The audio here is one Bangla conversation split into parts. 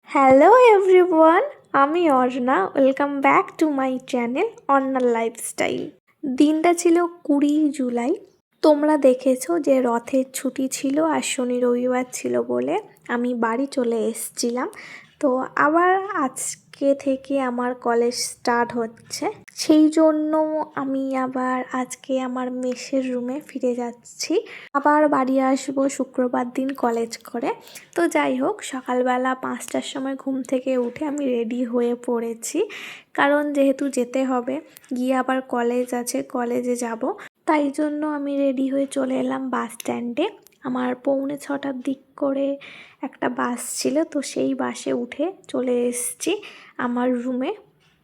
হ্যালো এভরিওয়ান, আমি Arna. Welcome back to my channel Arna lifestyle. দিনটা ছিল 20 জুলাই। তোমরা দেখেছো যে রথের ছুটি ছিল আর শনি রবিবার ছিল বলে আমি বাড়ি চলে এসেছিলাম। তো আবার আজকে থেকে আমার কলেজ স্টার্ট হচ্ছে, সেই জন্য আমি আবার আজকে আমার মেসের রুমে ফিরে যাচ্ছি। আবার বাড়ি আসবো শুক্রবার দিন কলেজ করে। তো যাই হোক, সকালবেলা 5টার সময় ঘুম থেকে উঠে আমি রেডি হয়ে পড়েছি, কারণ যেহেতু যেতে হবে, গিয়ে আবার কলেজ আছে, কলেজে যাব। তাই জন্য আমি রেডি হয়ে চলে এলাম বাস স্ট্যান্ডে। আমার 6:45টার দিক করে একটা বাস ছিল, তো সেই বাসে উঠে চলে এসেছি আমার রুমে।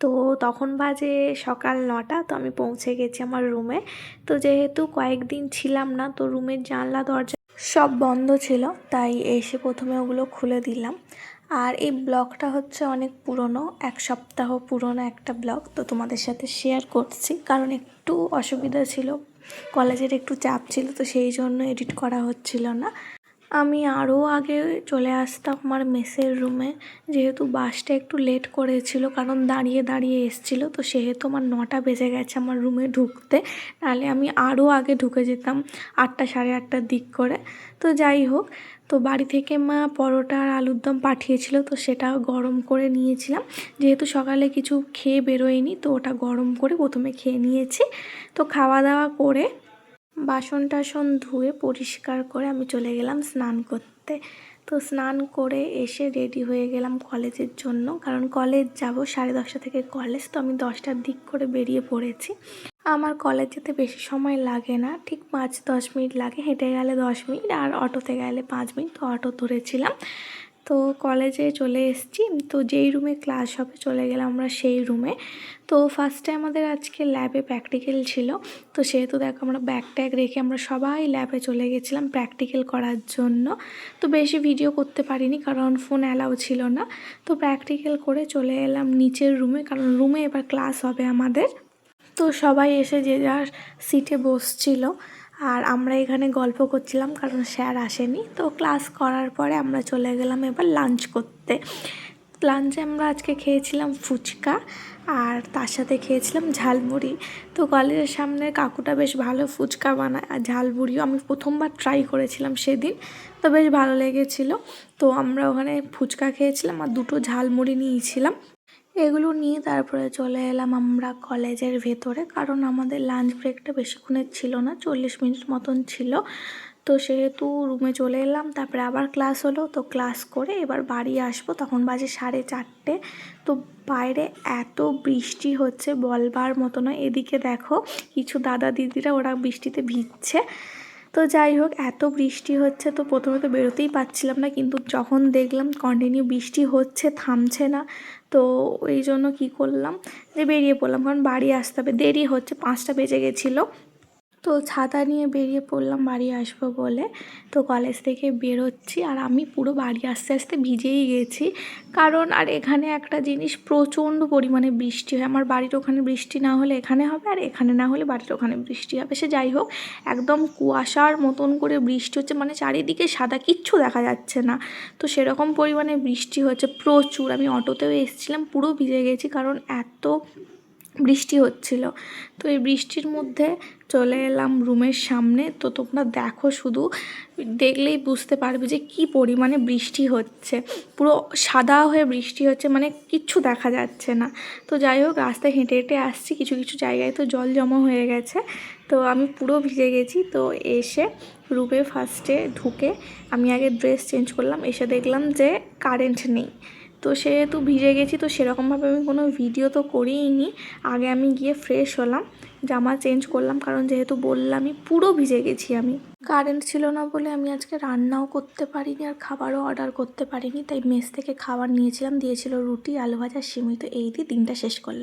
তো তখন বাজে সকাল 9টা, তো আমি পৌঁছে গেছি আমার রুমে। তো যেহেতু কয়েকদিন ছিলাম না, তো রুমের জানলা দরজা সব বন্ধ ছিল, তাই এসে প্রথমে ওগুলো খুলে দিলাম। আর এই ব্লগটা হচ্ছে অনেক পুরনো, 1 সপ্তাহ পুরনো একটা ব্লগ, তো তোমাদের সাথে শেয়ার করছি, কারণ একটু অসুবিধা ছিল, কলেজের একটু চাপ ছিল, তো সেই জন্য এডিট করা হচ্ছিল না। আমি আরও আগে চলে আসতাম আমার মেসের রুমে, যেহেতু বাসটা একটু লেট করেছিল, কারণ দাঁড়িয়ে দাঁড়িয়ে এসেছিলো, তো সেহেতু আমার 9টা বেজে গেছে আমার রুমে ঢুকতে। নাহলে আমি আরও আগে ঢুকে যেতাম, 8টা সাড়ে 8টার দিক করে। তো যাই হোক, তো বাড়ি থেকে মা পরোটা আর আলুর দম পাঠিয়েছিল, তো সেটা গরম করে নিয়েছিলাম। যেহেতু সকালে কিছু খেয়ে বেরোয়নি, তো ওটা গরম করে প্রথমে খেয়ে নিয়েছি। তো খাওয়া দাওয়া করে বাসন টাসন ধুয়ে পরিষ্কার করে আমি চলে গেলাম স্নান করতে। তো স্নান করে এসে রেডি হয়ে গেলাম কলেজের জন্য, কারণ কলেজ যাব 10:30 থেকে কলেজ, তো আমি 10টার দিক করে বেরিয়ে পড়েছি। আমার কলেজ যেতে বেশি সময় লাগে না, ঠিক 5-10 মিনিট লাগে, হেঁটে গেলে 10 মিনিট আর অটোতে গেলে 5 মিনিট, তো অটো ধরেছিলাম। তো কলেজে চলে এসেছি, তো যেই রুমে ক্লাস হবে চলে গেলাম আমরা সেই রুমে। তো ফার্স্টে আমাদের আজকে ল্যাবে প্র্যাকটিক্যাল ছিল, তো সেহেতু দেখো আমরা ব্যাগ ট্যাগ রেখে আমরা সবাই ল্যাবে চলে গেছিলাম প্র্যাকটিক্যাল করার জন্য। তো বেশি ভিডিও করতে পারিনি, কারণ ফোন অ্যালাউ ছিল না। তো প্র্যাকটিক্যাল করে চলে এলাম নিচের রুমে, কারণ রুমে এবার ক্লাস হবে আমাদের। তো সবাই এসে যে যার সিটে বসছিল, আর আমরা এখানে গল্প করছিলাম, কারণ স্যার আসেনি। তো ক্লাস করার পরে আমরা চলে গেলাম এবার লাঞ্চ করতে। লাঞ্চে আমরা আজকে খেয়েছিলাম ফুচকা, আর তার সাথে খেয়েছিলাম ঝালমুড়ি। তো কলেজের সামনে কাকুটা বেশ ভালো ফুচকা বানায়, আর ঝালমুড়িও আমি প্রথমবার ট্রাই করেছিলাম সেদিন, তো বেশ ভালো লেগেছিলো। তো আমরা ওখানে ফুচকা খেয়েছিলাম আর 2টো ঝালমুড়ি নিয়েছিলাম। এগুলো নিয়ে তারপরে চলে এলাম আমরা কলেজের ভেতরে, কারণ আমাদের লাঞ্চ ব্রেকটা বেশিক্ষণের ছিল না, 40 মিনিট মতন ছিল। তো সেহেতু রুমে চলে এলাম, তারপরে আবার ক্লাস হলো, তো ক্লাস করে এবার বাড়ি আসবো, তখন বাজে 4:30। তো বাইরে এত বৃষ্টি হচ্ছে বলবার মতো নয়। এদিকে দেখো কিছু দাদা দিদিরা ওরা বৃষ্টিতে ভিজছে। তো যাই হোক, এত বৃষ্টি হচ্ছে, তো প্রথমে তো বেরোতেই পারছিলাম না, কিন্তু যখন দেখলাম কন্টিনিউ বৃষ্টি হচ্ছে, থামছে না, তো ওই জন্য কী করলাম, যে বেরিয়ে পড়লাম, কারণ বাড়ি আসতে হবে, দেরি হচ্ছে, 5টা বেজে গেছিলো। তো ছাতা নিয়ে বেরিয়ে পড়লাম বাড়ি আসবো বলে। তো কলেজ থেকে বেরোচ্ছি, আর আমি পুরো বাড়ি আস্তে আস্তে ভিজেই গেছি, কারণ আর এখানে একটা জিনিস, প্রচণ্ড পরিমাণে বৃষ্টি হয়। আমার বাড়ির ওখানে বৃষ্টি না হলে এখানে হবে, আর এখানে না হলে বাড়ির ওখানে বৃষ্টি হবে। সে যাই হোক, একদম কুয়াশার মতন করে বৃষ্টি হচ্ছে, মানে চারিদিকে সাদা, কিচ্ছু দেখা যাচ্ছে না। তো সেরকম পরিমাণে বৃষ্টি হচ্ছে প্রচুর। আমি অটোতেও এসেছিলাম, পুরো ভিজে গেছি, কারণ এত বৃষ্টি হচ্ছিল। তো এই বৃষ্টির মধ্যে চলে এলাম রুমের সামনে। তো তোমরা দেখো, শুধু দেখলেই বুঝতে পারবে যে কি পরিমাণে বৃষ্টি হচ্ছে, পুরো সাদা হয়ে বৃষ্টি হচ্ছে, মানে কিচ্ছু দেখা যাচ্ছে না। তো যাই হোক, রাস্তায় হেঁটে হেঁটে আসছি, কিছু কিছু জায়গায় তো জল জমা হয়ে গেছে, তো আমি পুরো ভিজে গেছি। তো এসে রুমে ফার্স্টে ঢুকে আমি আগে ড্রেস চেঞ্জ করলাম, এসে দেখলাম যে কারেন্ট নেই। তো সেহেতু ভিজে গেছি, তো সেরকমভাবে আমি কোনো ভিডিও তো করিনি। আগে আমি গিয়ে ফ্রেশ হলাম, জামা চেঞ্জ করলাম, কারণ যেহেতু বললামই পুরো ভিজে গেছি আমি। কারেন্ট ছিল না বলে আমি আজকে রান্নাও করতে পারিনি, আর খাবারও অর্ডার করতে পারিনি, তাই মেস থেকে খাবার নিয়েছিলাম, দিয়েছিল রুটি, আলু ভাজা, সিমই। তো এই দিয়ে দিনটা শেষ করলাম।